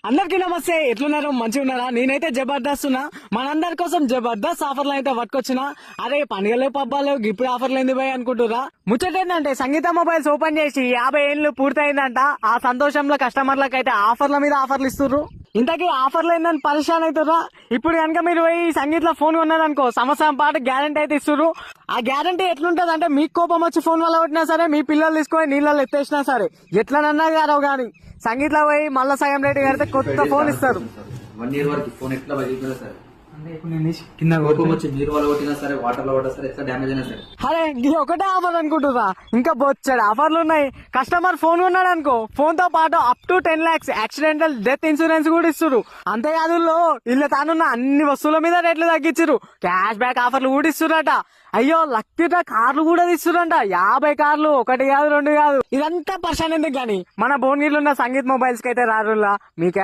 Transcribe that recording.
అందరికీ నమస్తే, ఎట్లున్నారు? మంచిగా ఉన్నారా? నేనైతే జబర్దస్త్ ఉన్నా. మనందరి కోసం జబర్దస్త్ ఆఫర్లు అయితే పట్టుకొచ్చిన. అరే పండుగలు పబ్బాలు ఇప్పుడు ఆఫర్లు ఏంది పోయి అనుకుంటురా? ముచ్చట ఏంటంటే సంగీత మొబైల్స్ ఓపెన్ చేసి 50 ఏళ్ళు పూర్తయిందంట. ఆ సంతోషంలో కస్టమర్లకు అయితే ఆఫర్ల మీద ఆఫర్లు ఇస్తుర్రు. ఇంతకీ ఆఫర్లు ఏందని పరిశాన్ అవుతుర్రా? ఇప్పుడు కనుక మీరు పోయి సంగీతలో ఫోన్ కొన్నారనుకో, సంవత్సరం పాటు గ్యారంటీ అయితే ఇస్తుర్రు. ఆ గ్యారంటీ ఎట్లుంటది అంటే, మీకు కోపం వచ్చి ఫోన్ వల్ల కొట్టినా సరే, మీ పిల్లలు తీసుకొని నీళ్ళలో ఎత్తేసినా సరే, ఎట్లనన్నా గారో గానీ సంగీతలో పోయి మళ్ళా సగం రేటు కడితే కొత్త ఫోన్ ఇస్తారు. 1 year వరకు ఫోన్ ఎట్లా పగిలిపోయినా సరే, అంటే ఇప్పుడు నేను కింద కోపం వచ్చి నీరు వల్ల కొట్టినా సరే, వాటర్ లో కొట్టినా సరే, ఎట్లా డ్యామేజ్ అయినా సరే. అరే ఇది ఒకటే ఆఫర్ అనుకుంటురా? ఇంకా బొచ్చాడు ఆఫర్లు ఉన్నాయి. కస్టమర్ ఫోన్ కొన్నాడు అనుకో, ఫోన్ తో పాటు up to 10 lakhs accidental death insurance కూడా ఇస్తారు. అంతేకాదు ఇల్లు తానున్న అన్ని వస్తువుల మీద రేట్లు తగ్గించారు. క్యాష్ బ్యాక్ ఆఫర్లు కూడా ఇస్తురట. అయ్యో లక్కీగా కార్లు కూడా తీస్తురంట. 50 కార్లు, 1 కాదు 2 కాదు. ఇదంతా పర్సన్ ఎందుకు గానీ మన భువనగిరిలో ఉన్న సంగీత్ మొబైల్స్ కి అయితే రారులా. మీకు